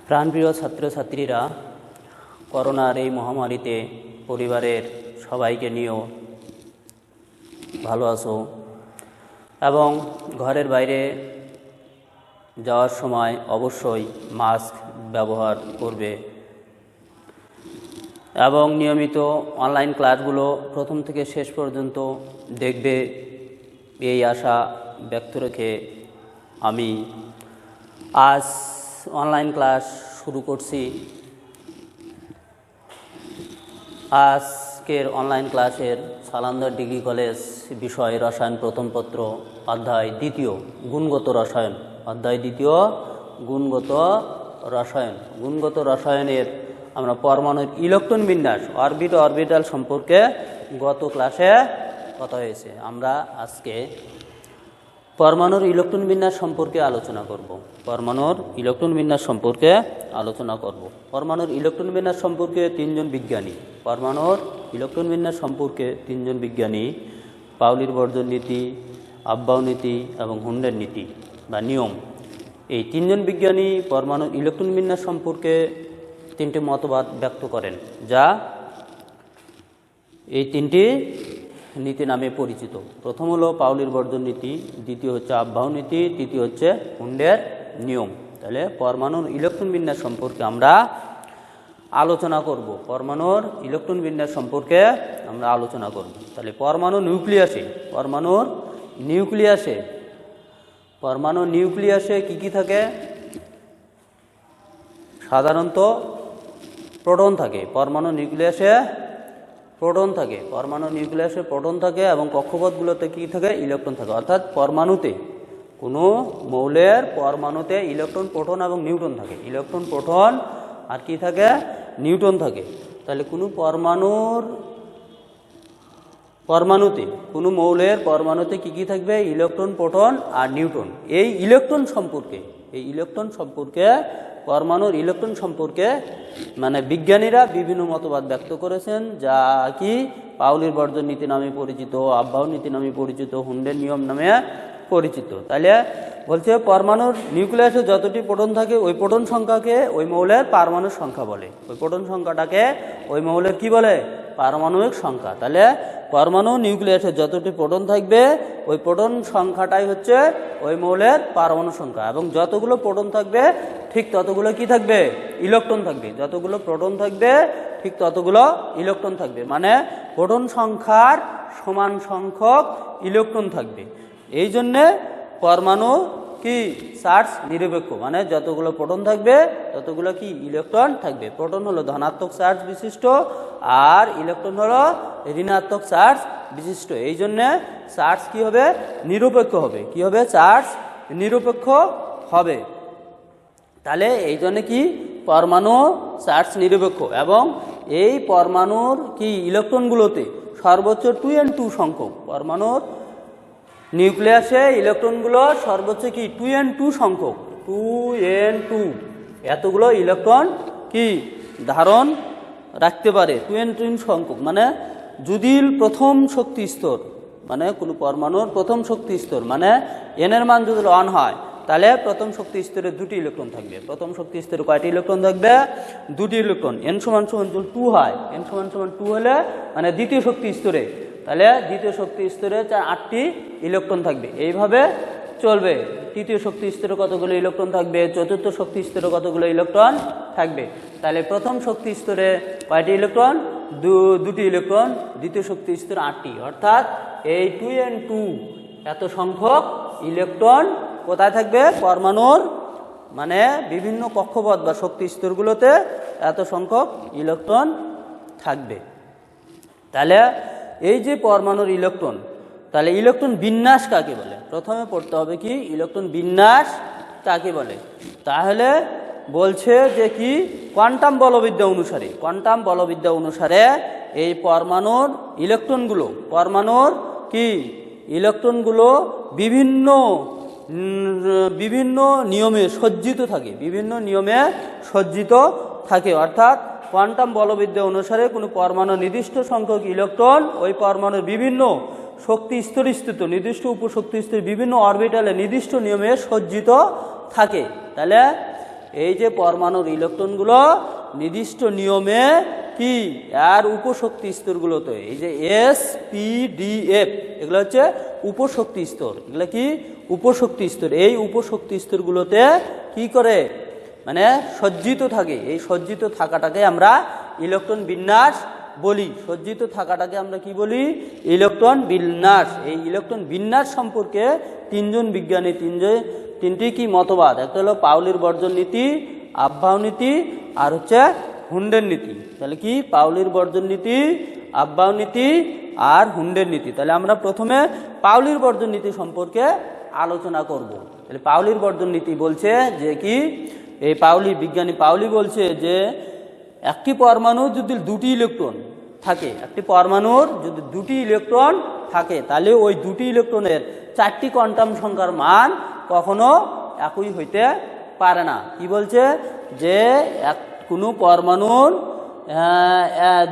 প্রাণপ্রিয় ছাত্রছাত্রীরা, করোনার এই মহামারীতে পরিবারের সবাইকে নিয়েও ভালো আছো এবং ঘরের বাইরে যাওয়ার সময় অবশ্যই মাস্ক ব্যবহার করবে এবং নিয়মিত অনলাইন ক্লাসগুলো প্রথম থেকে শেষ পর্যন্ত দেখবে, এই আশা ব্যক্ত রেখে আমি আজ অনলাইন ক্লাস শুরু করছি। আজকের অনলাইন ক্লাসের সালান্দর ডিগ্রি কলেজ বিষয় রসায়ন প্রথম পত্র অধ্যায় দ্বিতীয় গুণগত রসায়ন। অধ্যায় দ্বিতীয় গুণগত রসায়ন। গুণগত রসায়নের আমরা পরমাণুর ইলেকট্রন বিন্যাস অরবিটাল সম্পর্কে গত ক্লাসে কথা হয়েছে। আমরা আজকে পরমাণুর ইলেকট্রন বিন্যাস সম্পর্কে আলোচনা করব। পরমাণুর ইলেকট্রন বিন্যাস সম্পর্কে আলোচনা করব। পরমাণুর ইলেকট্রন বিন্যাস সম্পর্কে তিনজন বিজ্ঞানী, পরমাণুর ইলেকট্রন বিন্যাস সম্পর্কে তিনজন বিজ্ঞানী পাউলির বর্জন নীতি, আব্বাউ নীতি এবং হুন্ডের নীতি বা নিয়ম, এই তিনজন বিজ্ঞানী পরমাণুর ইলেকট্রন বিন্যাস সম্পর্কে তিনটি মতবাদ ব্যক্ত করেন, যা এই তিনটি নীতি নামে পরিচিত। প্রথম হলো পাউলির বর্জন নীতি, দ্বিতীয় হচ্ছে আব্বাউ নীতি, তৃতীয় হচ্ছে হুন্ডের নিয়ম। তাহলে পরমাণুর ইলেকট্রন বিন্যাস সম্পর্কে আমরা আলোচনা করব। পরমাণুর ইলেকট্রন বিন্যাস সম্পর্কে আমরা আলোচনা করব। তাহলে পরমাণু নিউক্লিয়াসে কি থাকে? সাধারণত প্রোটন থাকে। পরমাণু নিউক্লিয়াসে প্রোটন থাকে এবং কক্ষপথগুলোতে কি থাকে? ইলেকট্রন থাকে। অর্থাৎ পরমাণুতে, কোনো মৌলের পরমাণুতে ইলেকট্রন, প্রোটন এবং নিউট্রন থাকে। ইলেকট্রন, প্রোটন আর কি থাকে? নিউট্রন থাকে। তাহলে কোনো কোনো মৌলের পরমাণুতে কি থাকবে? ইলেকট্রন, প্রোটন আর নিউট্রন। এই ইলেকট্রন সম্পর্কে পরমাণুর ইলেকট্রন সম্পর্কে মানে বিজ্ঞানীরা বিভিন্ন মতবাদ ব্যক্ত করেছেন, যা কি পাউলির বর্জন নীতি নামে পরিচিত, আব্বাউ নীতি নামে পরিচিত, হুন্ডের নিয়ম নামে পরিচিত। তাহলে বলছে পরমাণুর নিউক্লিয়াসে যতটি প্রোটন থাকে ওই প্রোটন সংখ্যাকে ওই মৌলের পারমাণবিক সংখ্যা বলে। ওই প্রোটন সংখ্যাটাকে ওই মৌলের কি বলে? পারমাণবিক সংখ্যা। তাহলে পরমাণু নিউক্লিয়াসে যতটি প্রোটন থাকবে ওই প্রোটন সংখ্যাটাই হচ্ছে ওই মৌলের পারমাণবিক সংখ্যা, এবং যতগুলো প্রোটন থাকবে ঠিক ততগুলো কি থাকবে? ইলেকট্রন থাকবে। যতগুলো প্রোটন থাকবে ঠিক ততগুলো ইলেকট্রন থাকবে, মানে প্রোটন সংখ্যার সমান সংখ্যক ইলেকট্রন থাকবে। এই জন্যে পরমাণু কি চার্জ নিরপেক্ষ, মানে যতগুলো প্রোটন থাকবে ততগুলো কি ইলেকট্রন থাকবে। প্রোটন হলো ধনাত্মক চার্জ বিশিষ্ট আর ইলেকট্রন হলো ঋণাত্মক চার্জ বিশিষ্ট। এই জন্যে চার্জ কি হবে? নিরপেক্ষ হবে। কি হবে? চার্জ নিরপেক্ষ হবে। তাহলে এই জন্য কি পরমাণু চার্জ নিরপেক্ষ, এবং এই পরমাণুর কি ইলেকট্রনগুলোতে সর্বোচ্চ 2n2 সংখ্যক, পরমাণুর নিউক্লিয়াসে ইলেকট্রনগুলো সর্বোচ্চ কি 2n2 সংখ্যক, 2n2 এতগুলো ইলেকট্রন কি ধারণ রাখতে পারে। 2n2 সংখ্যক মানে যদি প্রথম শক্তি স্তর, মানে কোনো পরমাণুর প্রথম শক্তি স্তর মানে n এর মান যদি 1 হয়, তাহলে প্রথম শক্তি স্তরে 2টি ইলেকট্রন থাকবে। প্রথম শক্তি স্তরে কয়টি ইলেকট্রন থাকবে? 2টি ইলেকট্রন। n = 2 হয়, n = 2 হলে মানে দ্বিতীয় শক্তি স্তরে, তাহলে দ্বিতীয় শক্তি স্তরে 8টি ইলেকট্রন থাকবে। এইভাবে চলবে। তৃতীয় শক্তি স্তরে কতগুলো ইলেকট্রন থাকবে? চতুর্থ শক্তি স্তরে কতগুলো ইলেকট্রন থাকবে? তাহলে প্রথম শক্তি স্তরে কয়টি ইলেকট্রন? 2টি ইলেকট্রন। দ্বিতীয় শক্তি স্তরে 8টি। অর্থাৎ এই 2n2 এত সংখ্যক ইলেকট্রন কোথায় থাকবে? পরমাণুর মানে বিভিন্ন কক্ষপথ বা শক্তি স্তরগুলোতে এত সংখ্যক ইলেকট্রন থাকবে। তাহলে এই যে পরমাণুর ইলেকট্রন, তাহলে ইলেকট্রন বিন্যাস কাকে বলে? প্রথমে পড়তে হবে কি ইলেকট্রন বিন্যাস কাকে বলে। তাহলে বলছে যে কি কোয়ান্টাম বলবিদ্যা অনুসারে এই পরমাণুর ইলেকট্রনগুলো বিভিন্ন নিয়মে সজ্জিত থাকে। অর্থাৎ কোয়ান্টাম বলবিদ্যা অনুসারে কোনো পরমাণু নির্দিষ্ট সংখ্যক ইলেকট্রন ওই পরমাণুর বিভিন্ন শক্তি স্তরস্থিত নির্দিষ্ট উপশক্তি স্তর বিভিন্ন অরবিটালে নির্দিষ্ট নিয়মে সজ্জিত থাকে। তাহলে এই যে পরমাণুর ইলেকট্রনগুলো নির্দিষ্ট নিয়মে কি আর উপশক্তি স্তরগুলোতে এই যে এস পি ডি এফ এগুলো হচ্ছে উপশক্তি স্তর, এগুলো কি উপশক্তি স্তর। এই উপশক্তি স্তরগুলোতে কি করে মানে সজ্জিত থাকে, এই সজ্জিত থাকাটাকে আমরা ইলেকট্রন বিন্যাস বলি। সজ্জিত থাকাটাকে আমরা কি বলি? ইলেকট্রন বিন্যাস। এই ইলেকট্রন বিন্যাস সম্পর্কে তিনজন বিজ্ঞানী তিনটি কি মতবাদ, একটা হলো পাউলির বর্জন নীতি, আফবাও নীতি আর হচ্ছে হুন্ডের নীতি। তাহলে কি পাউলির বর্জন নীতি, আফবাও নীতি আর হুন্ডের নীতি। তাহলে আমরা প্রথমে পাউলির বর্জন নীতি সম্পর্কে আলোচনা করব। তাহলে পাউলির বর্জন নীতি বলছে যে কি এই বিজ্ঞানী পাউলি বলছে যে একটি পরমাণুর যদি দুটি ইলেকট্রন থাকে, একটি পরমাণুর যদি দুটি ইলেকট্রন থাকে তাহলে ওই দুটি ইলেকট্রনের চারটি কোয়ান্টাম সংখ্যার মান কখনো একই হইতে পারে না। কি বলছে যে কোনো পরমাণুর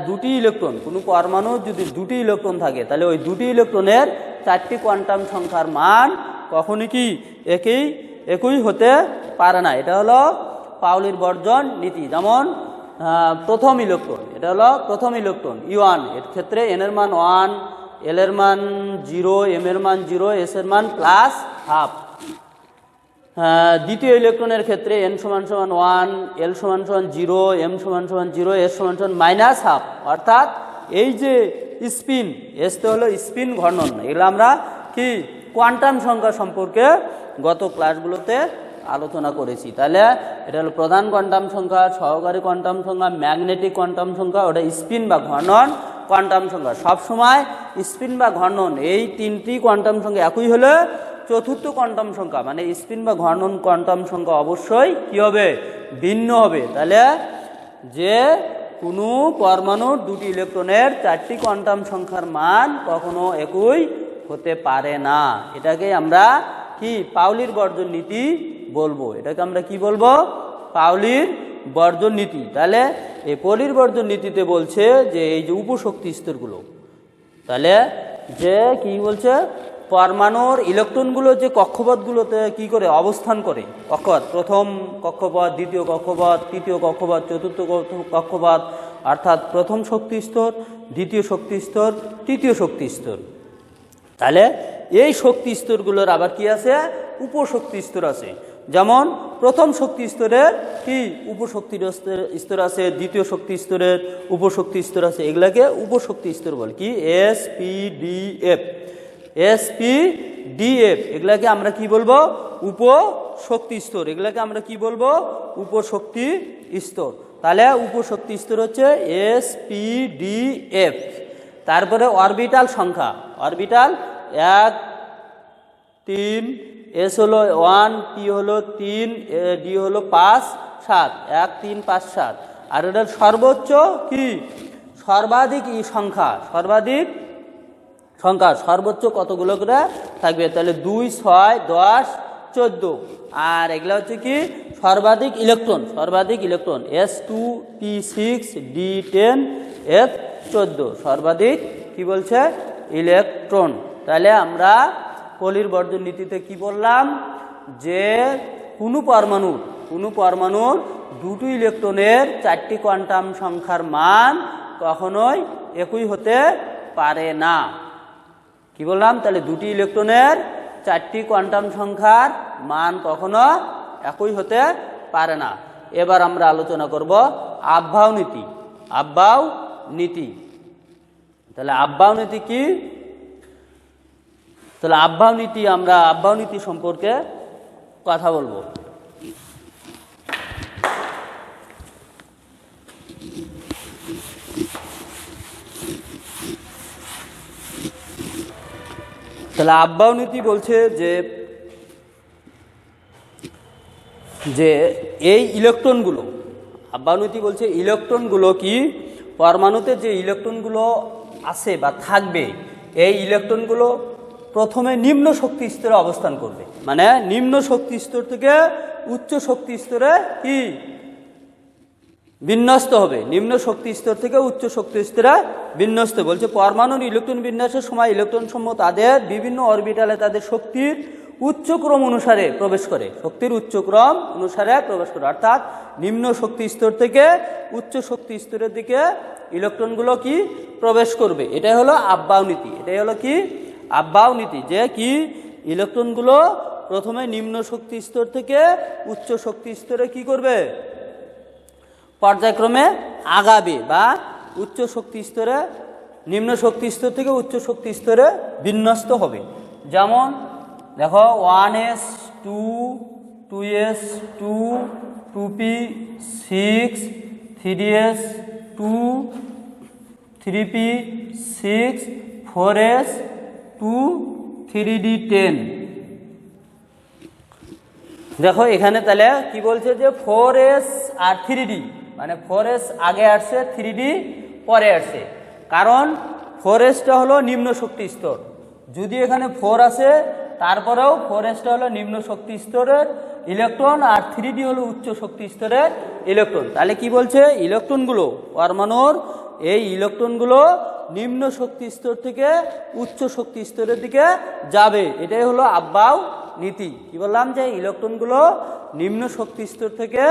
দুটি ইলেকট্রন, কোনো পরমাণুর যদি দুটি ইলেকট্রন থাকে তাহলে ওই দুটি ইলেকট্রনের চারটি কোয়ান্টাম সংখ্যার মান কখনই কি একই হতে পারে না। এটা হলো পাউলির বর্জন নীতি। যেমন প্রথম ইলেকট্রন, এটা হলো প্রথম ইলেকট্রন E1, এর ক্ষেত্রে n এর মান 1, l এর মান 0, m এর মান 0, s এর মান +½ দ্বিতীয় ইলেকট্রনের ক্ষেত্রে n = 1, l = 0, m = 0, s = -½ অর্থাৎ এই যে স্পিন, এস তো হলো স্পিন ঘর্ণন, এগুলো আমরা কি কোয়ান্টাম সংখ্যা সম্পর্কে গত ক্লাসগুলোতে আলোচনা করেছি। তাহলে এটা হলো প্রধান কোয়ান্টাম সংখ্যা, সহকারী কোয়ান্টাম সংখ্যা, ম্যাগনেটিক কোয়ান্টাম সংখ্যা, ওটা স্পিন বা ঘর্ণন কোয়ান্টাম সংখ্যা। সবসময় স্পিন বা ঘর্ণন এই তিনটি কোয়ান্টাম সংখ্যা একই হলে চতুর্থ কোয়ান্টাম সংখ্যা মানে স্পিন বা ঘর্ণন কোয়ান্টাম সংখ্যা অবশ্যই কি হবে? ভিন্ন হবে। তাহলে যে কোনো পরমাণুর দুটি ইলেকট্রনের চারটি কোয়ান্টাম সংখ্যার মান কখনো একই হতে পারে না। এটাকে আমরা কি পাউলির বর্জন নীতি বলবো। এটাকে আমরা কি বলবো? পাউলির বর্জন নীতি। তাহলে এই পাউলির বর্জন নীতিতে বলছে যে এই যে উপশক্তি স্তরগুলো, তাহলে যে কি বলছে পরমাণুর ইলেকট্রনগুলো যে কক্ষপথগুলোতে কি করে অবস্থান করে, কক্ষপথ, প্রথম কক্ষপথ, দ্বিতীয় কক্ষপথ, তৃতীয় কক্ষপথ, চতুর্থ কক্ষপথ, অর্থাৎ প্রথম শক্তি স্তর, দ্বিতীয় শক্তি স্তর, তৃতীয় শক্তি স্তর। তাহলে এই শক্তি স্তরগুলোর আবার কি আছে? উপশক্তি স্তর আছে। যেমন প্রথম শক্তি স্তরের কি উপশক্তি স্তর আছে, দ্বিতীয় শক্তি স্তরের উপশক্তি স্তর আছে, এগুলাকে উপশক্তি স্তর বলে। কি SPDF, SPDF এগুলাকে আমরা কি বলবো? উপশক্তি স্তর। এগুলাকে আমরা কি বলবো? উপশক্তি স্তর। তাহলে উপশক্তি স্তর হচ্ছে SPDF। তারপরে অরবিটাল সংখ্যা, অরবিটাল 1, 3, s হলো 1, p হলো 3, d হলো 5, 7, 1, 3, 5, 7। আর এটার সর্বোচ্চ কি সর্বাধিক সংখ্যা, সর্বাধিক সংখ্যা সর্বোচ্চ কতগুলো করে থাকবে? তাহলে 2, 6, 10, 14। আর এগুলো হচ্ছে কি সর্বাধিক ইলেকট্রন, সর্বাধিক electron S2, P6, D10, F14 সর্বাধিক কি বলছে ইলেকট্রন। তাহলে আমরা পাউলির বর্জন নীতিতে কি বললাম? যে কোনো পরমাণুর দুটো ইলেকট্রনের চারটি কোয়ান্টাম সংখ্যার মান কখনোই একই হতে পারে না। কি বললাম? তাহলে দুটি ইলেকট্রনের চারটি কোয়ান্টাম সংখ্যার মান কখনো একই হতে পারে না। এবার আমরা আলোচনা করব আফবাও নীতি। আফবাও নীতি, তাহলে আফবাও নীতি কি? তাহলে আফবাও নীতি, আমরা আফবাও নীতি সম্পর্কে কথা বলবো। তাহলে আফবাও নীতি বলছে যে এই ইলেকট্রনগুলো, আফবাও নীতি বলছে ইলেকট্রনগুলো কি পরমাণুতে যে ইলেকট্রনগুলো আছে বা থাকবে, এই ইলেকট্রনগুলো প্রথমে নিম্ন শক্তি স্তরে অবস্থান করবে, মানে নিম্ন শক্তি স্তর থেকে উচ্চ শক্তি স্তরে কি বিন্যস্ত হবে, নিম্ন শক্তি স্তর থেকে উচ্চ শক্তি স্তরে বিন্যস্ত। বলছে পরমাণুর ইলেকট্রন বিন্যাসের সময় ইলেকট্রন সমূহ তাদের বিভিন্ন অরবিটালে তাদের শক্তির উচ্চক্রম অনুসারে প্রবেশ করে, শক্তির উচ্চক্রম অনুসারে প্রবেশ করে, অর্থাৎ নিম্ন শক্তি স্তর থেকে উচ্চ শক্তি স্তরের দিকে ইলেকট্রনগুলো কি প্রবেশ করবে। এটাই হলো আব্বাও নীতি। এটাই হলো কি আব্বাও নীতি, যে কি ইলেকট্রনগুলো প্রথমে নিম্ন শক্তি স্তর থেকে উচ্চ শক্তি স্তরে কি করবে, পর্যায়ক্রমে আগাবে বা উচ্চ শক্তি স্তরে নিম্ন শক্তি স্তর থেকে উচ্চ শক্তি স্তরে বিন্যস্ত হবে। যেমন দেখো 1s2 2s2 2p6 3s2 3p6 4s2 3d10। দেখো এখানে তাহলে কি বলছে যে 4s আর 3d, মানে 4s আগে আসছে 3d পরে আসছে, কারণ 4sটা হলো নিম্ন শক্তি স্তর। যদি এখানে 4 আসে তারপরেও 4sটা হলো নিম্ন শক্তি স্তরের ইলেকট্রন আর 3d হলো উচ্চ শক্তি স্তরের ইলেকট্রন। তাহলে কি বলছে, ইলেকট্রনগুলো পরমাণুর এই ইলেকট্রনগুলো নিম্ন শক্তি স্তর থেকে উচ্চ শক্তি স্তরের দিকে যাবে। এটাই হলো আব্বাও নীতি। কি বললাম, যে ইলেকট্রনগুলো নিম্ন শক্তি স্তর থেকে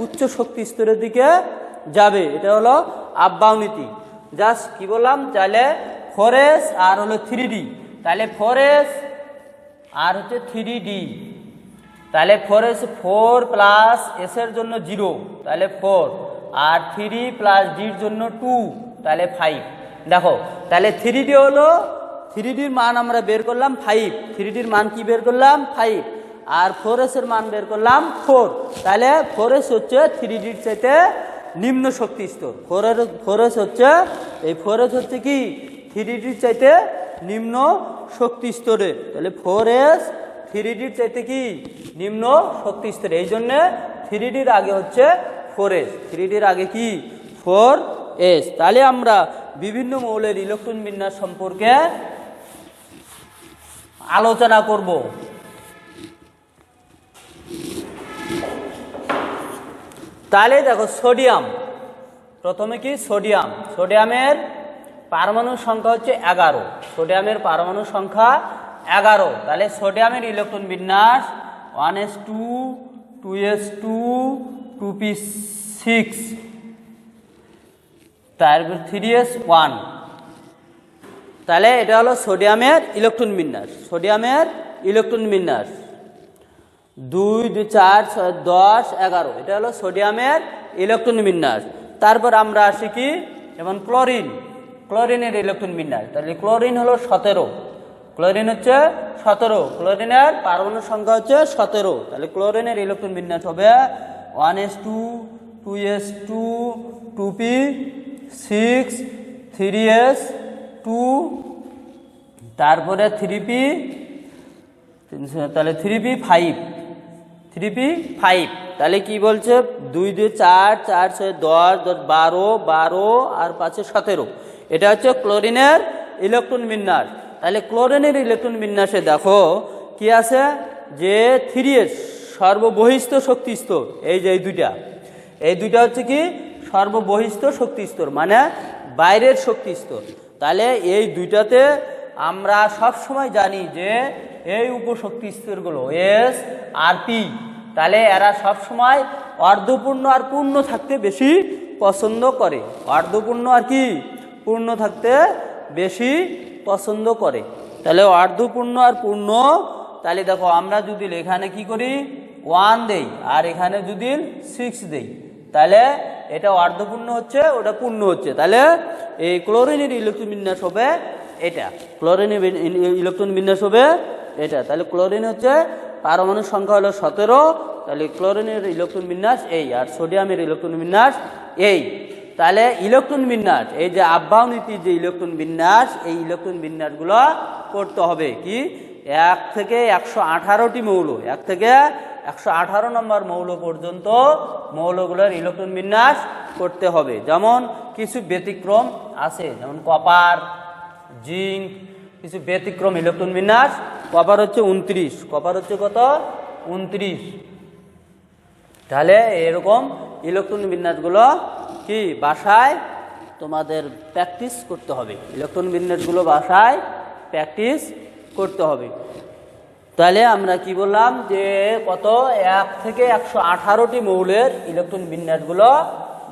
উচ্চ শক্তি স্তরের দিকে যাবে, এটা হলো আব্বাও নীতি। জাস্ট কি বললাম, তাহলে 4s আর হলো 3d, তাহলে 4s আর হচ্ছে 3d, তাহলে 4s 4 প্লাস s এর জন্য 0, তাহলে 4, আর 3 প্লাস d এর জন্য 2, তাহলে 5। দেখো তাহলে 3d হলো, 3dর মান আমরা বের করলাম 5, 3dর মান কি বের করলাম 5, আর 4s এর মান বের করলাম 4, তাহলে 4s হচ্ছে 3dর চাইতে নিম্ন শক্তি স্তর। 4s হচ্ছে এই 4s হচ্ছে কি 3dর চাইতে নিম্ন শক্তি স্তরে, তাহলে 4s 3dর চাইতে কি নিম্ন শক্তি স্তরে, এই জন্য 3dর আগে হচ্ছে 4s, 3dর আগে কি 4s। তাহলে আমরা বিভিন্ন মৌলের ইলেকট্রন বিন্যাস সম্পর্কে আলোচনা করব। তাহলে দেখো সোডিয়াম, প্রথমে কি সোডিয়াম, সোডিয়ামের পারমাণু সংখ্যা হচ্ছে 11, সোডিয়ামের পারমাণু সংখ্যা 11। তাহলে সোডিয়ামের ইলেকট্রন বিন্যাস 1s2 2s2 2p6, তারপর 3s1। তাহলে এটা হলো সোডিয়ামের ইলেকট্রন বিন্যাস। সোডিয়ামের ইলেকট্রন বিন্যাস 2 2 4 6 10 11, এটা হলো সোডিয়ামের ইলেকট্রন বিন্যাস। তারপর আমরা আসি কি, যেমন ক্লোরিন, ক্লোরিনের ইলেকট্রন বিন্যাস। তাহলে ক্লোরিন হলো 17, ক্লোরিন হচ্ছে 17, ক্লোরিনের পারমাণু সংখ্যা হচ্ছে 17। তাহলে ক্লোরিনের ইলেকট্রন বিন্যাস হবে 1s2 2s2 2p6 3s2, তারপরে 3p, তাহলে 3p5, 3p5। তাহলে কি বলছে 2 2 4 4 6 10 10 12 12 আর 5 17, এটা হচ্ছে ক্লোরিনের ইলেকট্রন বিন্যাস। তাহলে ক্লোরিনের ইলেকট্রন বিন্যাসে দেখো কি আছে, যে 3s সর্ববহিস্থ শক্তি স্তর, এই যে এই দুইটা হচ্ছে কি সর্ববহিস্থ শক্তি স্তর, মানে বাইরের শক্তি স্তর। তাহলে এই দুইটাতে আমরা সব সময় জানি যে এই উপশক্তি স্তরগুলো এস আর পি, তাহলে এরা সব সময় অর্ধপূর্ণ আর পূর্ণ থাকতে বেশি পছন্দ করে, অর্ধপূর্ণ আর কি পূর্ণ থাকতে বেশি পছন্দ করে। তাহলে অর্ধপূর্ণ আর পূর্ণ, তাহলে দেখো আমরা যদি এখানে কি করি 1 দেই আর এখানে যদি 6 দেই, তাহলে এটা অর্ধপূর্ণ হচ্ছে, ওটা পূর্ণ হচ্ছে। তাহলে এই ক্লোরিনের ইলেকট্রন বিন্যাস হবে এটা, ক্লোরিনের ইলেকট্রন বিন্যাস হবে এটা। তাহলে ক্লোরিন হচ্ছে পারমাণু সংখ্যা হলো 17, তাহলে ক্লোরিনের ইলেকট্রন বিন্যাস এই, আর সোডিয়ামের ইলেকট্রন বিন্যাস এই। তাহলে ইলেকট্রন বিন্যাস, এই যে আব্বাও নীতির যে ইলেকট্রন বিন্যাস, এই ইলেকট্রন বিন্যাসগুলো করতে হবে কি 1 থেকে 118টি মৌল, 1 থেকে 118 নম্বর মৌল পর্যন্ত মৌলগুলোর ইলেকট্রন বিন্যাস করতে হবে। যেমন কিছু ব্যতিক্রম আছে, যেমন কপার, জিঙ্ক, কিছু ব্যতিক্রম ইলেকট্রন বিন্যাস। কপার হচ্ছে 29, কপার হচ্ছে কত 29। তাহলে এরকম ইলেকট্রন বিন্যাসগুলো কি বাসায় তোমাদের প্র্যাকটিস করতে হবে, ইলেকট্রন বিন্যাসগুলো বাসায় প্র্যাকটিস করতে হবে। তাহলে আমরা কি বললাম যে কত 1 থেকে 118টি মৌলের ইলেকট্রন বিন্যাসগুলো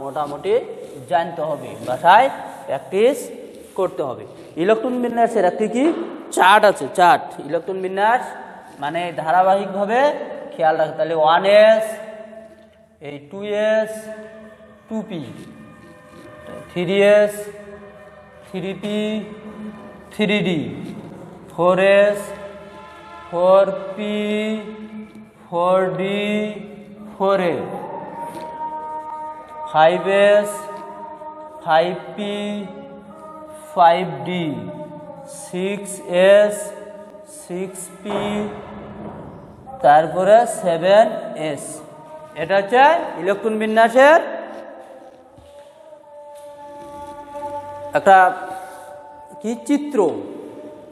মোটামুটি জানতে হবে, বাসায় প্র্যাকটিস করতে হবে। ইলেকট্রন বিন্যাসের একটি কি চার্ট আছে, চার্ট ইলেকট্রন বিন্যাস মানে ধারাবাহিকভাবে খেয়াল রাখতে। তাহলে 1s, এই 2s, 2p, 3s, 3p, 3d, 4s, 4p, 4d, 4a, 5s, 5p, 5d, 6s, 6p, তারপরে 7s। এটা হচ্ছে ইলেকট্রন বিন্যাসের একটা কি চিত্র।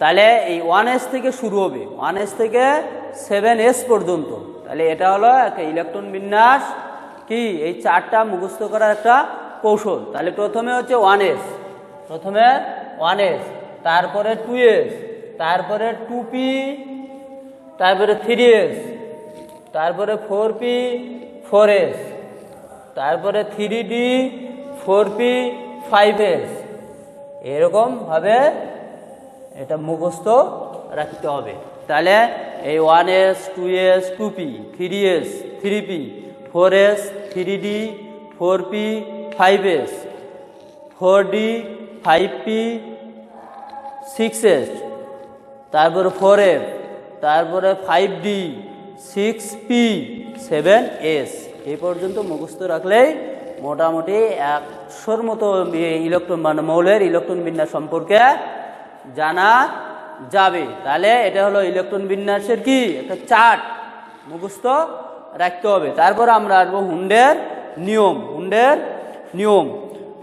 তাহলে এই 1s থেকে শুরু হবে, 1s থেকে 7s পর্যন্ত। তাহলে এটা হলো একটা ইলেকট্রন বিন্যাস কি এই চারটা মুখস্থ করার একটা কৌশল। তাহলে প্রথমে হচ্ছে 1s, প্রথমে 1s, তারপরে 2s, তারপরে 2p, তারপরে 3s, তারপরে 4p, 4s, তারপরে 3d, 4p, 5s। এরকম ভাবে এটা মুখস্থ রাখতে হবে। তাহলে এই 1s, 2s, 2p, 3s, 3p, 4s, 3d, 4p, 5s, 4d, 5p, 6s, তারপরে 4f, তারপরে 5d, 6p, 7s। এই পর্যন্ত মুখস্থ রাখলেই মোটামুটি 100-র মতো ইলেকট্রন মানে মৌলের ইলেকট্রন বিন্যাস সম্পর্কে জানা যাবে। তাহলে এটা হলো ইলেকট্রন বিন্যাসের কি একটা চার্ট, মুখস্থ রাখতে হবে। তারপর আমরা আসবো হুন্ডের নিয়ম, হুন্ডের নিয়ম।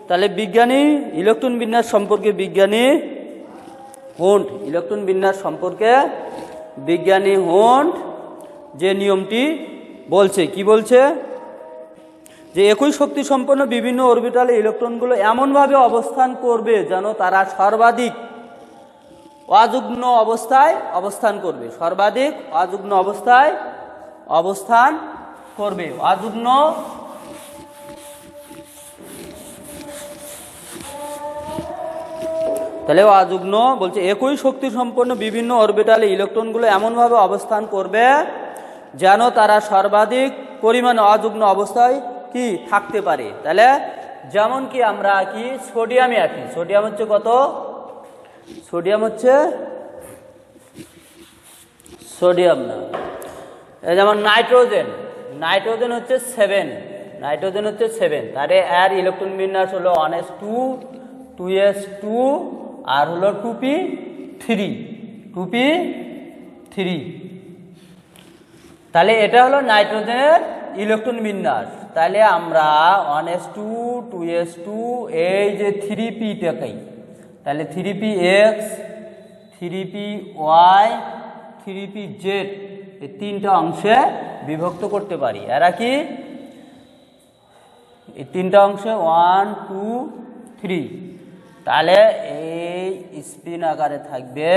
তাহলে বিজ্ঞানী ইলেকট্রন বিন্যাস সম্পর্কে বিজ্ঞানী হুন্ড ইলেকট্রন বিন্যাস সম্পর্কে বিজ্ঞানী হুন্ড যে নিয়মটি বলছে, কি বলছে যে একই শক্তি সম্পন্ন বিভিন্ন অরবিটালে ইলেকট্রনগুলো এমনভাবে অবস্থান করবে যেন তারা সর্বাধিক অযুগ্ম অবস্থায় অবস্থান করবে, সর্বাধিক অযুগ্ম অবস্থায় অবস্থান করবে। অযুগ্ম তাহলে অযুগ্ম বলছে একই শক্তি সম্পন্ন বিভিন্ন অরবিটালে ইলেকট্রনগুলো এমনভাবে অবস্থান করবে যেন তারা সর্বাধিক পরিমাণে অযুগ্ম অবস্থায় কি থাকতে পারে। তাহলে যেমন কি আমরা কি সোডিয়ামে আছি, সোডিয়াম হচ্ছে কত, সোডিয়াম হচ্ছে সোডিয়াম না, যেমন নাইট্রোজেন, নাইট্রোজেন হচ্ছে 7, নাইট্রোজেন হচ্ছে 7। তাহলে এর ইলেকট্রন বিন্যাস হলো 1s2, 2s2 আর হলো 2p3, 2p3। তাহলে এটা হলো নাইট্রোজেনের ইলেকট্রন বিন্যাস। তাহলে আমরা 1s2, 2s2 এই যে 3p-টাকেই তাহলে 3px, 3py, 3pz এই তিনটা অংশে বিভক্ত করতে পারি। এরা কি এই তিনটা অংশে 1, 2, 3। তাহলে এই স্পিন আকারে থাকবে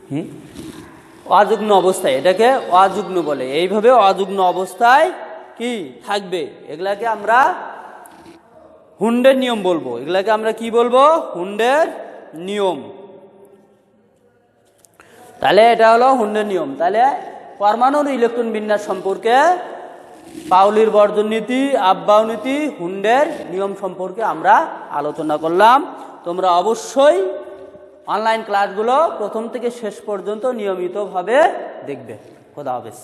কি অযুগ্ম অবস্থায়, এটাকে অযুগ্ম বলে। এইভাবে অযুগ্ম অবস্থায় কি থাকবে, এগুলাকে আমরা হুন্ডের নিয়ম বলবো। এগুলাকে আমরা কি বলবো, হুন্ডের নিয়ম। তাহলে এটা হলো হুন্ডের নিয়ম। তাহলে পরমাণুর ইলেকট্রন বিন্যাস সম্পর্কে পাউলির বর্জন নীতি, আব্বাউ নীতি, হুন্ডের নিয়ম সম্পর্কে আমরা আলোচনা করলাম। তোমরা অবশ্যই অনলাইন ক্লাসগুলো প্রথম থেকে শেষ পর্যন্ত নিয়মিতভাবে দেখবে। খোদা হাফেজ।